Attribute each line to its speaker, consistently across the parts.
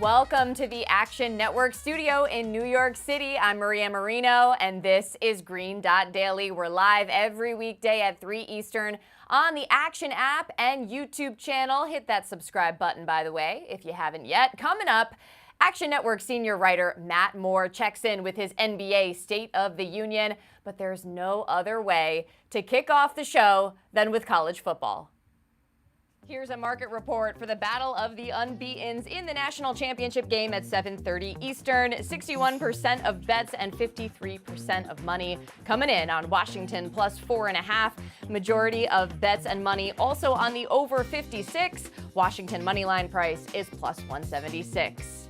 Speaker 1: Welcome to the Action Network studio in New York City. I'm Maria Marino, and this is Green Dot Daily. We're live every weekday at 3 Eastern on the Action app and YouTube channel. Hit that subscribe button, by the way, if you haven't yet. Coming up, Action Network senior writer Matt Moore checks in with his NBA State of the Union, but there's no other way to kick off the show than with college football. Here's a market report for the Battle of the Unbeatens in the national championship game at 7:30 Eastern. 61% of bets and 53% of money coming in on Washington plus 4.5. Majority of bets and money also on the over 56. Washington moneyline price is plus 176.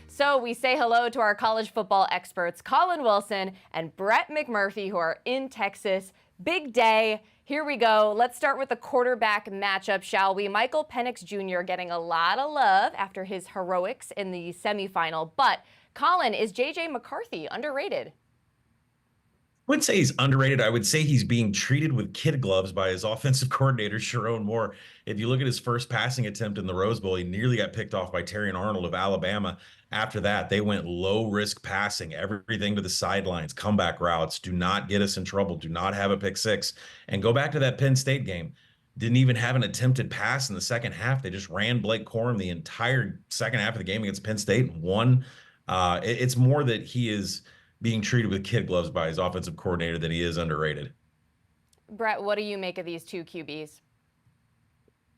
Speaker 1: So we say hello to our college football experts, Collin Wilson and Brett McMurphy, who are in Texas. Big day. Here we go. Let's start with the quarterback matchup, shall we? Michael Penix Jr. getting a lot of love after his heroics in the semifinal. But, Collin, is J.J. McCarthy underrated?
Speaker 2: I wouldn't say he's underrated. I would say he's being treated with kid gloves by his offensive coordinator, Sharon Moore. If you look at his first passing attempt in the Rose Bowl, he nearly got picked off by Terrion Arnold of Alabama. After that, they went low-risk passing, everything to the sidelines, comeback routes, do not get us in trouble, do not have a pick six. And go back to that Penn State game. Didn't even have an attempted pass in the second half. They just ran Blake Corum the entire second half of the game against Penn State and won. It's more that he is being treated with kid gloves by his offensive coordinator than he is underrated.
Speaker 1: Brett, what do you make of these two QBs?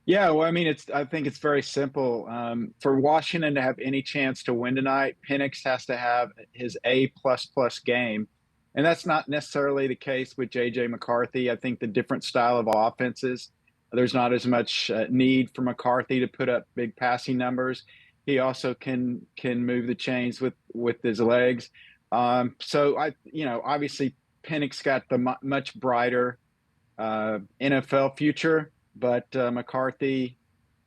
Speaker 3: Yeah, well, I mean, I think it's very simple. For Washington to have any chance to win tonight, Penix has to have his A++ game. And that's not necessarily the case with J.J. McCarthy. I think the different style of offenses, there's not as much need for McCarthy to put up big passing numbers. He also can move the chains with his legs. So obviously Penix got the much brighter NFL future, but McCarthy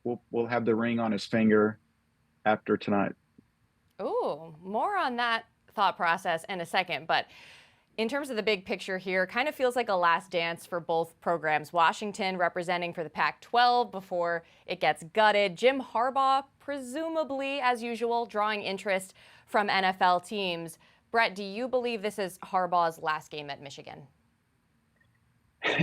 Speaker 3: will have the ring on his finger after tonight.
Speaker 1: Ooh, more on that thought process in a second. But in terms of the big picture here, kind of feels like a last dance for both programs. Washington representing for the Pac-12 before it gets gutted. Jim Harbaugh, presumably, as usual, drawing interest from NFL teams. Brett, do you believe this is Harbaugh's last game at Michigan?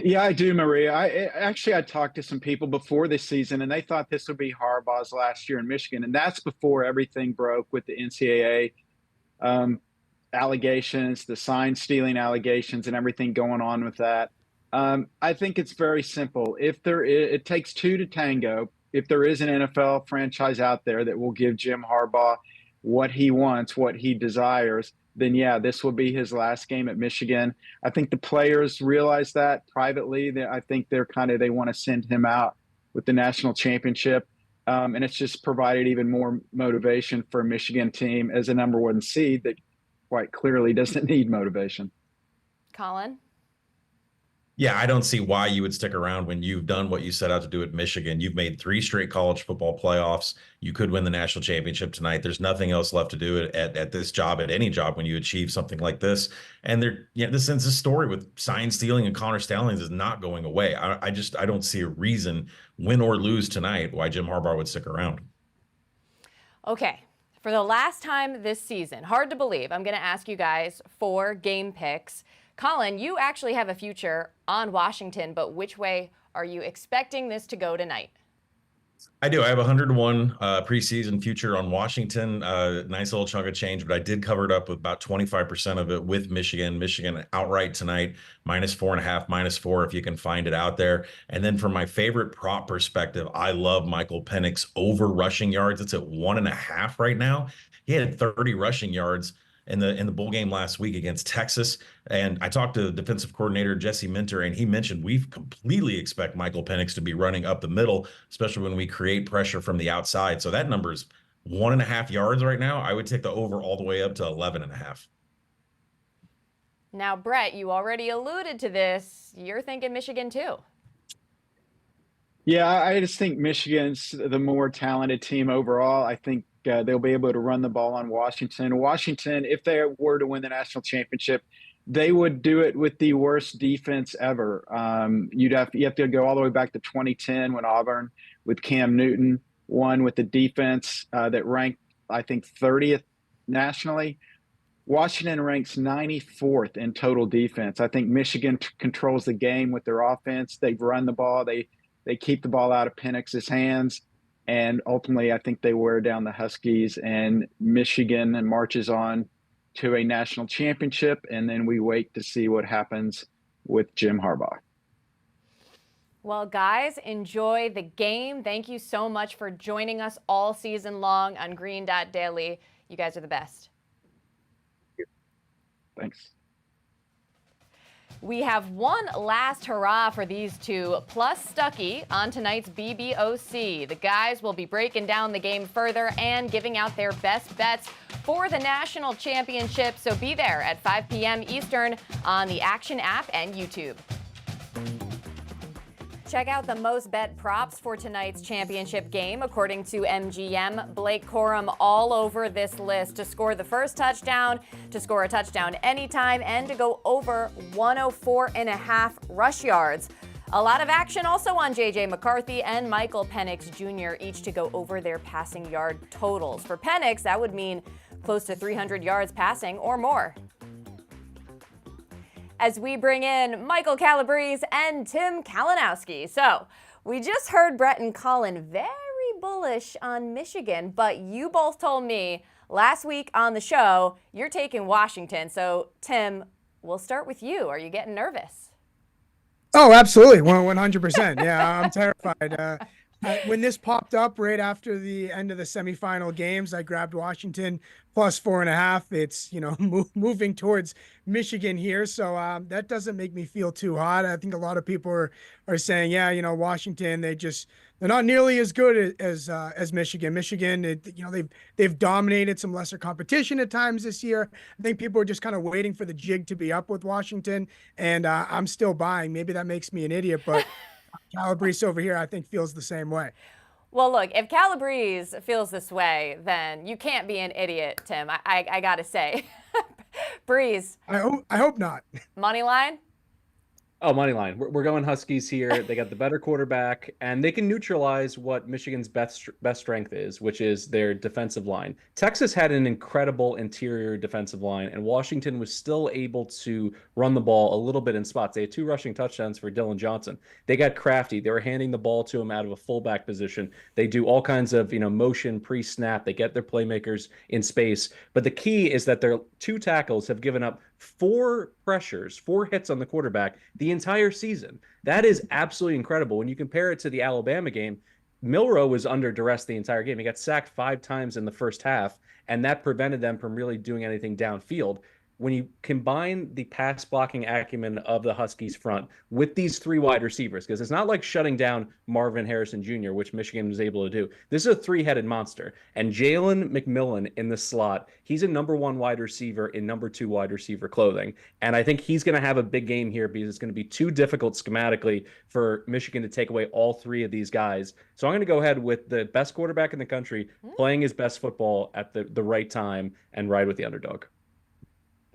Speaker 3: Yeah, I do, Maria. I talked to some people before this season, and they thought this would be Harbaugh's last year in Michigan, and that's before everything broke with the NCAA allegations, the sign stealing allegations, and everything going on with that. I think it's very simple. It takes two to tango. If there is an NFL franchise out there that will give Jim Harbaugh what he wants, what he desires, then yeah, this will be his last game at Michigan. I think the players realize that privately. I think they want to send him out with the national championship. And it's just provided even more motivation for a Michigan team as a number one seed that quite clearly doesn't need motivation.
Speaker 1: Collin?
Speaker 2: Yeah, I don't see why you would stick around when you've done what you set out to do at Michigan. You've made 3 straight college football playoffs. You could win the national championship tonight. There's nothing else left to do at this job, at any job, when you achieve something like this. And this story with sign stealing and Connor Stallings is not going away. I don't see a reason, win or lose tonight, why Jim Harbaugh would stick around.
Speaker 1: Okay. For the last time this season, hard to believe, I'm going to ask you guys 4 game picks. Collin, you actually have a future on Washington, but which way are you expecting this to go tonight?
Speaker 2: I do. I have 101 preseason future on Washington. Nice little chunk of change, but I did cover it up with about 25% of it with Michigan. Michigan outright tonight, -4.5, -4 if you can find it out there. And then from my favorite prop perspective, I love Michael Penix over rushing yards. It's at 1.5 right now. He had 30 rushing yards in the bowl game last week against Texas. And I talked to defensive coordinator Jesse Minter, and he mentioned we completely expect Michael Penix to be running up the middle, especially when we create pressure from the outside. So that number's 1.5 yards right now. I would take the over all the way up to 11.5.
Speaker 1: Now, Brett, you already alluded to this. You're thinking Michigan too.
Speaker 3: Yeah, I just think Michigan's the more talented team overall. I think they'll be able to run the ball on Washington. Washington, if they were to win the national championship, they would do it with the worst defense ever. You have to go all the way back to 2010 when Auburn with Cam Newton one with the defense that ranked, I think, 30th nationally. Washington ranks 94th in total defense. I think Michigan controls the game with their offense. They've run the ball. They keep the ball out of Penix's hands. And ultimately, I think they wear down the Huskies, and Michigan and marches on to a national championship. And then we wait to see what happens with Jim Harbaugh.
Speaker 1: Well, guys, enjoy the game. Thank you so much for joining us all season long on Green.Daily. You guys are the best.
Speaker 3: Thanks.
Speaker 1: We have one last hurrah for these two, plus Stuckey on tonight's BBOC. The guys will be breaking down the game further and giving out their best bets for the national championship. So be there at 5 p.m. Eastern on the Action app and YouTube. Check out the most bet props for tonight's championship game. According to MGM, Blake Corum all over this list to score the first touchdown, to score a touchdown anytime, and to go over 104.5 rush yards. A lot of action also on J.J. McCarthy and Michael Penix Jr., each to go over their passing yard totals. For Penix, that would mean close to 300 yards passing or more. As we bring in Michael Calabrese and Tim Kalinowski. So we just heard Brett and Collin very bullish on Michigan, but you both told me last week on the show you're taking Washington. So Tim, we'll start with you. Are you getting nervous?
Speaker 4: Oh, absolutely. 100%. Yeah, I'm terrified. When this popped up right after the end of the semifinal games, I grabbed Washington plus 4.5. It's, moving towards Michigan here. So that doesn't make me feel too hot. I think a lot of people are saying, yeah, Washington, they're not nearly as good as Michigan. Michigan, they've dominated some lesser competition at times this year. I think people are just kind of waiting for the jig to be up with Washington, and I'm still buying. Maybe that makes me an idiot, but Calabrese over here, I think, feels the same way.
Speaker 1: Well, look, if Calabrese feels this way, then you can't be an idiot, Tim. I got to say. Breeze.
Speaker 4: I hope not.
Speaker 1: Money line?
Speaker 5: Oh, money line. We're going Huskies here. They got the better quarterback, and they can neutralize what Michigan's best strength is, which is their defensive line. Texas had an incredible interior defensive line, and Washington was still able to run the ball a little bit in spots. They had 2 rushing touchdowns for Dylan Johnson. They got crafty. They were handing the ball to him out of a fullback position. They do all kinds of motion pre-snap. They get their playmakers in space. But the key is that their 2 tackles have given up 4 pressures, 4 hits on the quarterback the entire season. That is absolutely incredible. When you compare it to the Alabama game, Milroe was under duress the entire game. He got sacked 5 times in the first half, and that prevented them from really doing anything downfield. When you combine the pass blocking acumen of the Huskies front with these 3 wide receivers, because it's not like shutting down Marvin Harrison Jr., which Michigan was able to do. This is a 3-headed monster. And Jalen McMillan in the slot, he's a number 1 wide receiver in number 2 wide receiver clothing. And I think he's going to have a big game here because it's going to be too difficult schematically for Michigan to take away all 3 of these guys. So I'm going to go ahead with the best quarterback in the country playing his best football at the right time and ride with the underdog.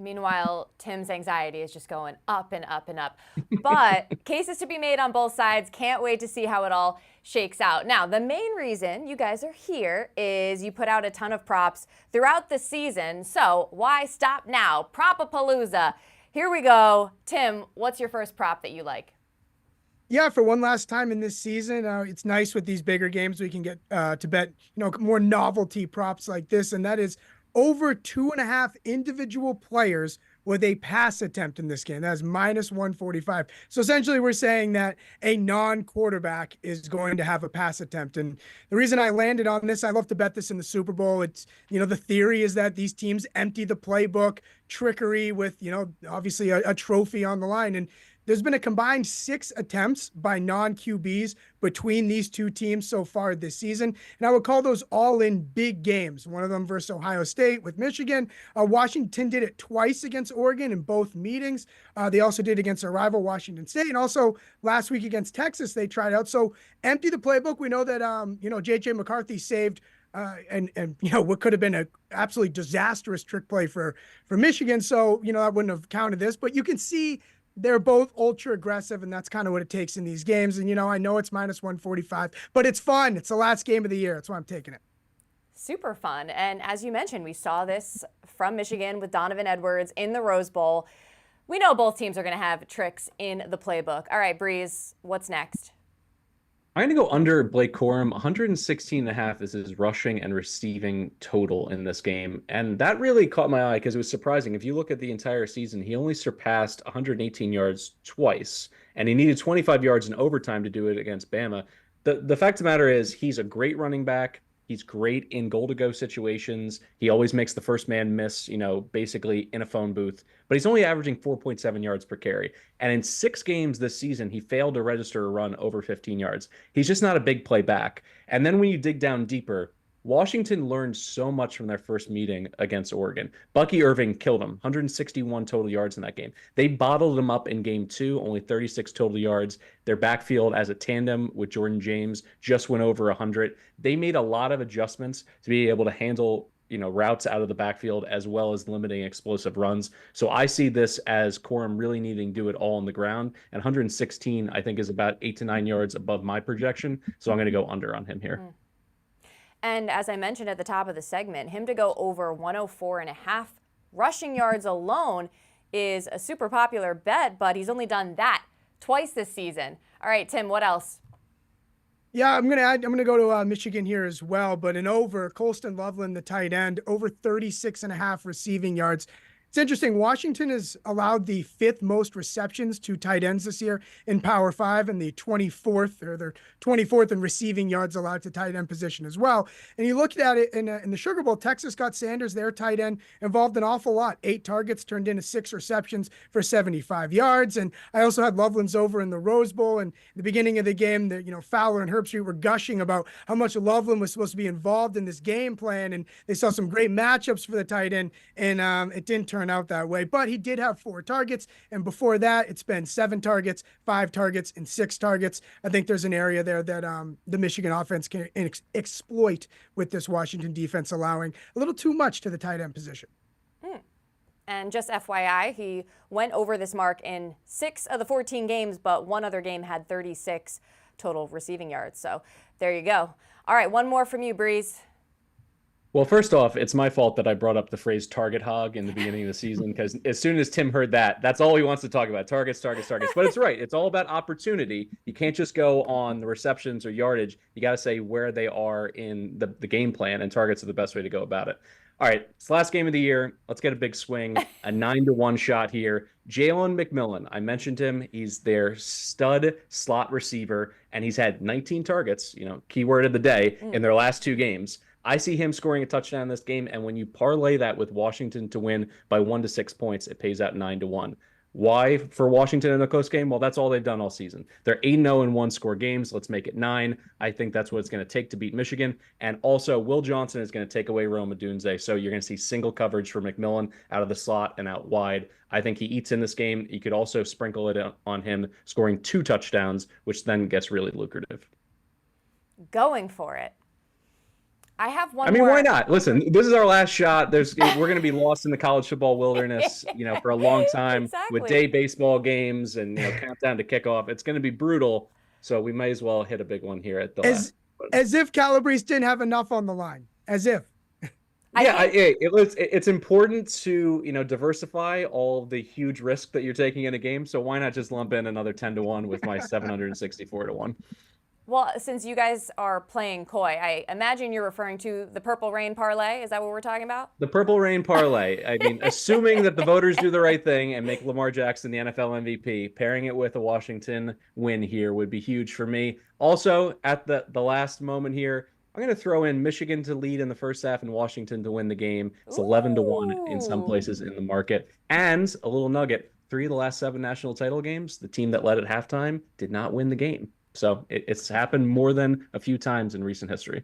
Speaker 1: Meanwhile, Tim's anxiety is just going up and up and up. But cases to be made on both sides. Can't wait to see how it all shakes out. Now, the main reason you guys are here is you put out a ton of props throughout the season. So why stop now? Prop-a-palooza. Here we go. Tim, what's your first prop that you like?
Speaker 4: Yeah, for one last time in this season, it's nice with these bigger games we can get to bet, more novelty props like this, and that is over 2.5 individual players with a pass attempt in this game. That's minus 145. So essentially we're saying that a non-quarterback is going to have a pass attempt. And the reason I landed on this, I love to bet this in the Super Bowl. It's, the theory is that these teams empty the playbook, trickery with, obviously a trophy on the line. And there's been a combined 6 attempts by non-QBs between these 2 teams so far this season. And I would call those all in big games. One of them versus Ohio State with Michigan. Washington did it twice against Oregon in both meetings. They also did against their rival Washington State. And also last week against Texas, they tried out. So empty the playbook. We know that, J.J. McCarthy saved and what could have been an absolutely disastrous trick play for Michigan. So, I wouldn't have counted this. But you can see they're both ultra aggressive, and that's kind of what it takes in these games. And, I know it's minus 145, but it's fun. It's the last game of the year. That's why I'm taking it.
Speaker 1: Super fun. And as you mentioned, we saw this from Michigan with Donovan Edwards in the Rose Bowl. We know both teams are going to have tricks in the playbook. All right, Breeze, what's next?
Speaker 5: I'm going to go under Blake Corum. 116.5 is his rushing and receiving total in this game. And that really caught my eye because it was surprising. If you look at the entire season, he only surpassed 118 yards twice, and he needed 25 yards in overtime to do it against Bama. The fact of the matter is he's a great running back. He's great in goal-to-go situations. He always makes the first man miss, basically in a phone booth. But he's only averaging 4.7 yards per carry. And in 6 games this season, he failed to register a run over 15 yards. He's just not a big play back. And then when you dig down deeper, Washington learned so much from their first meeting against Oregon. Bucky Irving killed him, 161 total yards in that game. They bottled him up in game 2, only 36 total yards. Their backfield as a tandem with Jordan James just went over 100. They made a lot of adjustments to be able to handle routes out of the backfield as well as limiting explosive runs. So I see this as Corum really needing to do it all on the ground. And 116, I think, is about 8 to 9 yards above my projection. So I'm going to go under on him here.
Speaker 1: And as I mentioned at the top of the segment, him to go over 104.5 rushing yards alone is a super popular bet, but he's only done that twice this season. All right, Tim, what else?
Speaker 4: Yeah, I'm gonna go to Michigan here as well, but an over. Colston Loveland, the tight end, over 36.5 receiving yards. It's interesting. Washington has allowed the 5th most receptions to tight ends this year in Power 5 and the 24th, or their 24th in receiving yards allowed to tight end position as well. And you looked at it in the Sugar Bowl, Texas got Sanders, their tight end, involved an awful lot. 8 targets, turned into 6 receptions for 75 yards. And I also had Loveland's over in the Rose Bowl. And at the beginning of the game, Fowler and Herbstreit were gushing about how much Loveland was supposed to be involved in this game plan. And they saw some great matchups for the tight end. And it didn't turn out that way, but he did have 4 targets, and before that it's been 7 targets, 5 targets, and 6 targets. I think there's an area there that the Michigan offense can exploit with this Washington defense allowing a little too much to the tight end position.
Speaker 1: And just FYI, he went over this mark in 6 of the 14 games, but one other game had 36 total receiving yards. So there you go. All right, one more from you, Breeze.
Speaker 5: Well, first off, it's my fault that I brought up the phrase target hog in the beginning of the season, because as soon as Tim heard that, that's all he wants to talk about. Targets. But it's right. It's all about opportunity. You can't just go on the receptions or yardage. You got to say where they are in the game plan, and targets are the best way to go about it. All right, it's the last game of the year. Let's get a big swing, a 9-1 shot here. Jalen McMillan, I mentioned him. He's their stud slot receiver, and he's had 19 targets, keyword of the day, in their last 2 games. I see him scoring a touchdown in this game, and when you parlay that with Washington to win by 1 to 6 points, it pays out 9-1. Why for Washington in a close game? Well, that's all they've done all season. They're 8-0 in one-score games. Let's make it 9. I think that's what it's going to take to beat Michigan. And also, Will Johnson is going to take away Rome Odunze, so you're going to see single coverage for McMillan out of the slot and out wide. I think he eats in this game. You could also sprinkle it on him scoring 2 touchdowns, which then gets really lucrative.
Speaker 1: Going for it. I have one more.
Speaker 5: Why not? Listen, this is our last shot. We're going to be lost in the college football wilderness, for a long time.
Speaker 1: Exactly.
Speaker 5: With day baseball games and countdown to kickoff. It's going to be brutal, so we might as well hit a big one here at the last.
Speaker 4: As if Calabrese didn't have enough on the line. As if.
Speaker 5: It's important to diversify all the huge risk that you're taking in a game. So why not just lump in another 10-1 with my 764-1?
Speaker 1: Well, since you guys are playing coy, I imagine you're referring to the Purple Rain parlay. Is that what we're talking about?
Speaker 5: The Purple Rain parlay. Assuming that the voters do the right thing and make Lamar Jackson the NFL MVP, pairing it with a Washington win here would be huge for me. Also, at the last moment here, I'm going to throw in Michigan to lead in the first half and Washington to win the game. It's 11-1 in some places in the market. And a little nugget, 3 of the last 7 national title games, the team that led at halftime did not win the game. So it's happened more than a few times in recent history.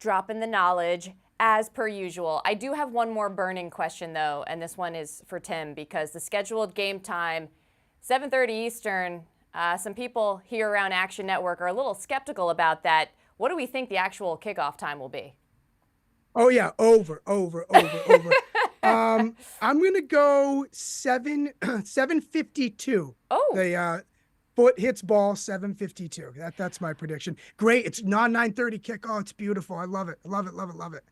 Speaker 1: Dropping the knowledge as per usual. I do have one more burning question, though, and this one is for Tim, because the scheduled game time, 7:30 Eastern, some people here around Action Network are a little skeptical about that. What do we think the actual kickoff time will be?
Speaker 4: Oh, yeah, over. I'm gonna go 752.
Speaker 1: Oh.
Speaker 4: The foot hits ball 752. That's my prediction. Great. It's non 9:30 kick. Oh, it's beautiful. I love it. I love it. Love it. Love it.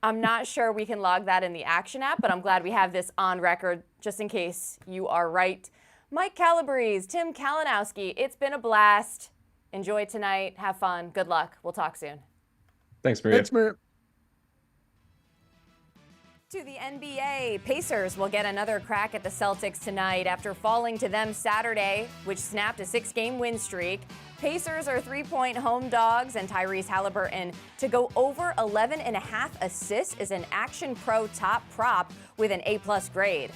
Speaker 1: I'm not sure we can log that in the Action app, but I'm glad we have this on record just in case you are right. Mike Calabrese, Tim Kalinowski, it's been a blast. Enjoy tonight. Have fun. Good luck. We'll talk soon.
Speaker 5: Thanks, Maria.
Speaker 4: Thanks, Maria.
Speaker 1: To the NBA, Pacers will get another crack at the Celtics tonight after falling to them Saturday, which snapped a 6-game win streak. Pacers are 3-point home dogs, and Tyrese Halliburton to go over 11.5 assists is an Action Pro top prop with an A+ grade.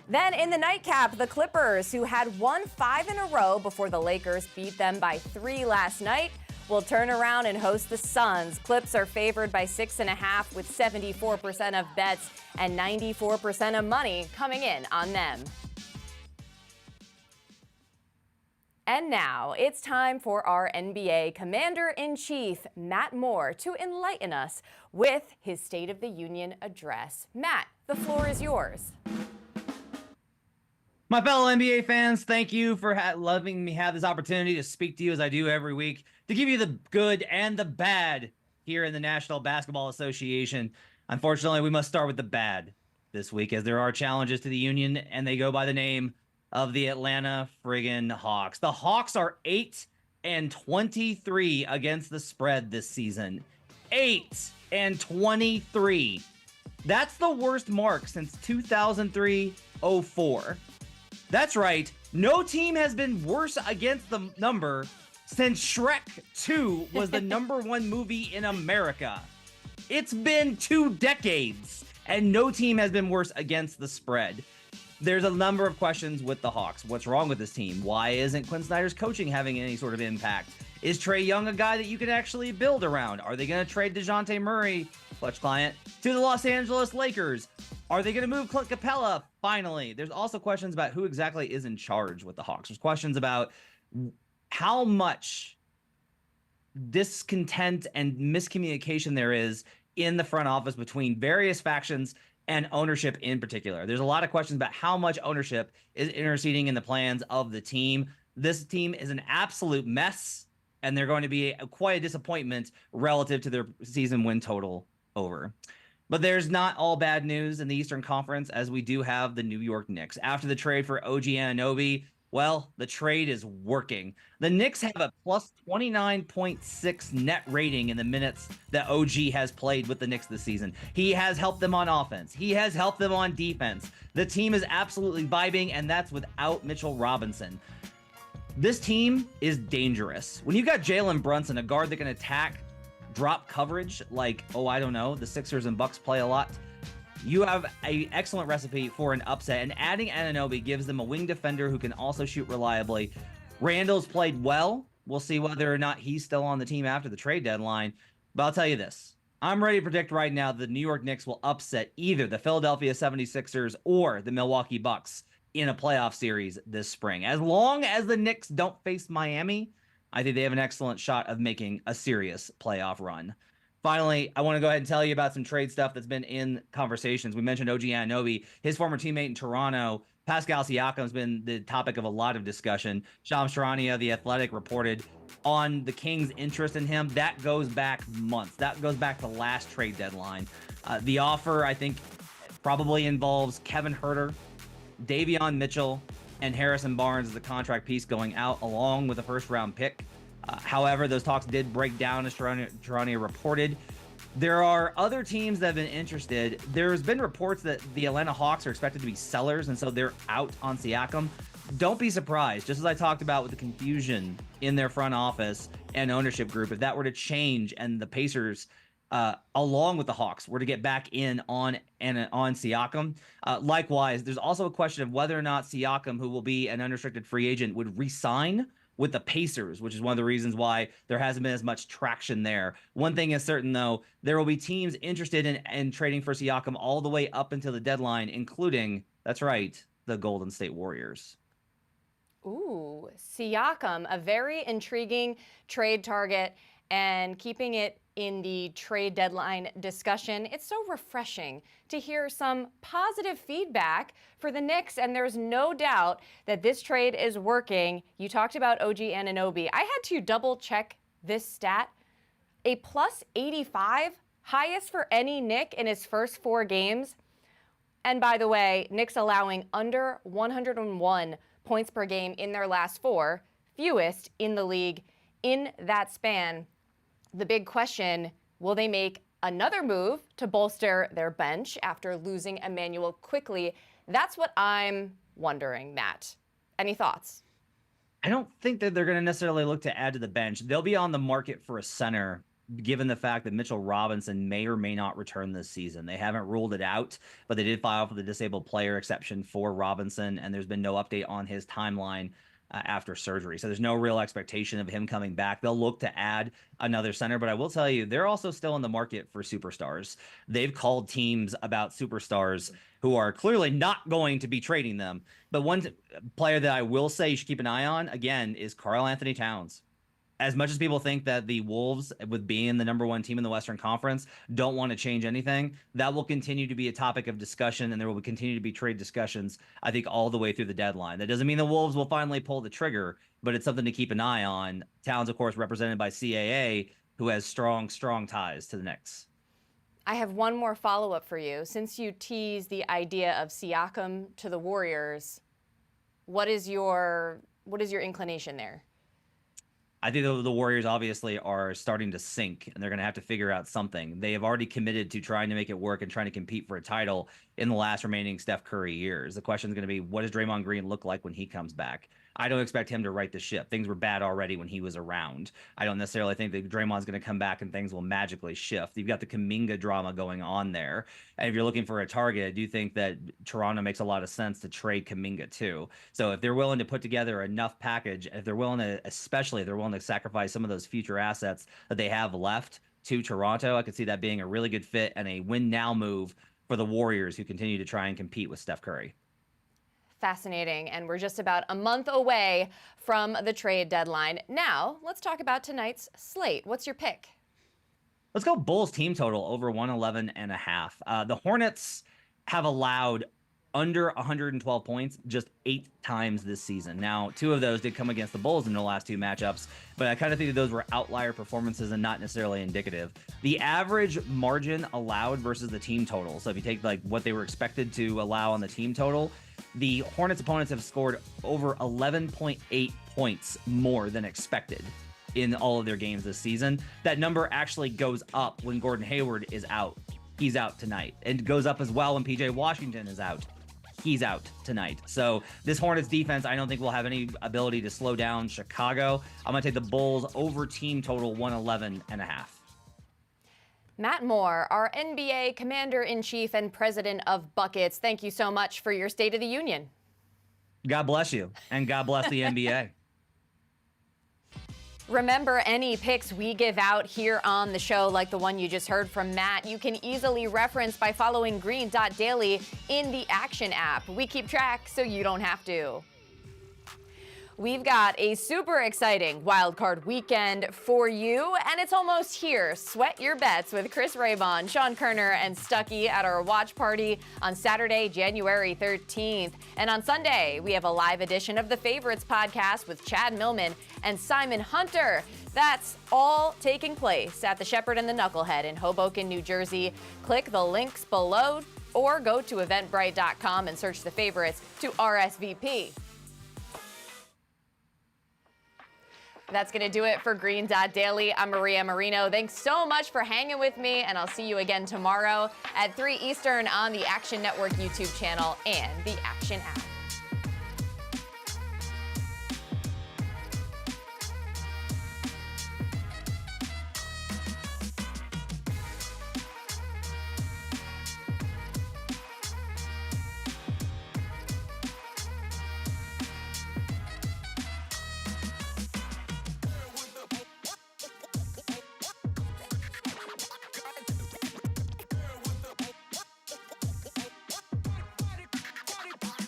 Speaker 1: Then in the nightcap, the Clippers, who had won 5 in a row before the Lakers beat them by 3 last night, will turn around and host the Suns. Clips are favored by 6.5 with 74% of bets and 94% of money coming in on them. And now it's time for our NBA Commander-in-Chief, Matt Moore, to enlighten us with his State of the Union address. Matt, the floor is yours.
Speaker 6: My fellow NBA fans, thank you for letting me have this opportunity to speak to you as I do every week, to give you the good and the bad here in the National Basketball Association. Unfortunately, we must start with the bad this week, as there are challenges to the Union, and they go by the name of the Atlanta friggin' Hawks. The Hawks are 8-23 against the spread this season. 8-23. That's the worst mark since 2003-04. That's right. No team has been worse against the number since Shrek 2 was the #1 movie in America. It's been 2 decades, and no team has been worse against the spread. There's a number of questions with the Hawks. What's wrong with this team? Why isn't Quinn Snyder's coaching having any sort of impact? Is Trae Young a guy that you can actually build around? Are they going to trade DeJounte Murray, clutch client, to the Los Angeles Lakers? Are they going to move Clint Capella? Finally, there's also questions about who exactly is in charge with the Hawks. There's questions about how much discontent and miscommunication there is in the front office between various factions and ownership in particular. There's a lot of questions about how much ownership is interceding in the plans of the team. This team is an absolute mess, and they're going to be quite a disappointment relative to their season win total over. But there's not all bad news in the Eastern Conference, as we do have the New York Knicks. After the trade for OG Anunoby, well, the trade is working. The Knicks have a plus 29.6 net rating in the minutes that OG has played with the Knicks this season. He has helped them on offense. He has helped them on defense. The team is absolutely vibing, and that's without Mitchell Robinson. This team is dangerous. When you've got Jalen Brunson, a guard that can attack drop coverage like, I don't know, the Sixers and Bucks play a lot, you have an excellent recipe for an upset, and adding Anunoby gives them a wing defender who can also shoot reliably. Randall's played well. We'll see whether or not he's still on the team after the trade deadline. But I'll tell you this. I'm ready to predict right now that the New York Knicks will upset either the Philadelphia 76ers or the Milwaukee Bucks in a playoff series this spring. As long as the Knicks don't face Miami, I think they have an excellent shot of making a serious playoff run. Finally, I want to go ahead and tell you about some trade stuff that's been in conversations. We mentioned OG Anunoby, his former teammate in Toronto. Pascal Siakam has been the topic of a lot of discussion. Shams Charania, The Athletic, reported on the Kings' interest in him. That goes back months. That goes back to last trade deadline. The offer, I think, probably involves Kevin Huerter, Davion Mitchell, and Harrison Barnes as the contract piece going out, along with a first-round pick. However, those talks did break down, as Charania reported. There are other teams that have been interested. There's been reports that the Atlanta Hawks are expected to be sellers, and so they're out on Siakam. Don't be surprised, just as I talked about with the confusion in their front office and ownership group, if that were to change and the Pacers, along with the Hawks, were to get back in on Siakam. Likewise, there's also a question of whether or not Siakam, who will be an unrestricted free agent, would re-sign with the Pacers, which is one of the reasons why there hasn't been as much traction there. One thing is certain, though, there will be teams interested in trading for Siakam all the way up until the deadline, including, that's right, the Golden State Warriors.
Speaker 1: Ooh, Siakam, a very intriguing trade target. and keeping it in the trade deadline discussion. It's so refreshing to hear some positive feedback for the Knicks, and there's no doubt that this trade is working. You talked about OG Anunoby. I had to double check this stat. A plus 85, highest for any Knick in his first 4 games. And by the way, Knicks allowing under 101 points per game in their last 4, fewest in the league in that span. The big question, will they make another move to bolster their bench after losing Emmanuel quickly? That's what I'm wondering, Matt. Any thoughts?
Speaker 6: I don't think that they're going to necessarily look to add to the bench. They'll be on the market for a center, given the fact that Mitchell Robinson may or may not return this season. They haven't ruled it out, but they did file for the disabled player exception for Robinson, and there's been no update on his timeline after surgery. So there's no real expectation of him coming back. They'll look to add another center, but I will tell you, they're also still in the market for superstars. They've called teams about superstars who are clearly not going to be trading them. But one player that I will say you should keep an eye on, again, is Karl-Anthony Towns. As much as people think that the Wolves, with being the number 1 team in the Western Conference, don't want to change anything, that will continue to be a topic of discussion, and there will continue to be trade discussions, I think, all the way through the deadline. That doesn't mean the Wolves will finally pull the trigger, but it's something to keep an eye on. Towns, of course, represented by CAA, who has strong, strong ties to the Knicks.
Speaker 1: I have one more follow-up for you. Since you teased the idea of Siakam to the Warriors, what is your inclination there?
Speaker 6: I think the Warriors obviously are starting to sink, and they're going to have to figure out something. They have already committed to trying to make it work and trying to compete for a title in the last remaining Steph Curry years. The question is going to be, what does Draymond Green look like when he comes back? I don't expect him to right the ship. Things were bad already when he was around. I don't necessarily think that Draymond's going to come back and things will magically shift. You've got the Kuminga drama going on there. And if you're looking for a target, I do think that Toronto makes a lot of sense to trade Kuminga too. So if they're willing to put together enough package, if they're willing to, especially if they're willing to sacrifice some of those future assets that they have left to Toronto, I could see that being a really good fit and a win now move for the Warriors, who continue to try and compete with Steph Curry.
Speaker 1: Fascinating, and we're just about a month away from the trade deadline. Now, let's talk about tonight's slate. What's your pick?
Speaker 6: Let's go Bulls team total over 111.5. The Hornets have allowed under 112 points just 8 times this season. Now, 2 of those did come against the Bulls in the last 2 matchups, but I kind of think that those were outlier performances and not necessarily indicative. The average margin allowed versus the team total, so if you take like what they were expected to allow on the team total, the Hornets opponents have scored over 11.8 points more than expected in all of their games this season. That number actually goes up when Gordon Hayward is out. He's out tonight. And goes up as well when PJ Washington is out. He's out tonight. So this Hornets defense, I don't think will have any ability to slow down Chicago. I'm going to take the Bulls over team total 111.5.
Speaker 1: Matt Moore, our NBA Commander-in-Chief and President of Buckets, thank you so much for your State of the Union.
Speaker 6: God bless you, and God bless the NBA.
Speaker 1: Remember, any picks we give out here on the show, like the one you just heard from Matt, you can easily reference by following green.daily in the Action app. We keep track so you don't have to. We've got a super exciting wildcard weekend for you, and it's almost here. Sweat your bets with Chris Raybon, Sean Kerner, and Stuckey at our watch party on Saturday, January 13th. And on Sunday, we have a live edition of the Favorites podcast with Chad Millman and Simon Hunter. That's all taking place at the Shepherd and the Knucklehead in Hoboken, New Jersey. Click the links below or go to eventbrite.com and search the favorites to RSVP. That's going to do it for Green.Daily. I'm Maria Marino. Thanks so much for hanging with me, and I'll see you again tomorrow at 3 Eastern on the Action Network YouTube channel and the Action app.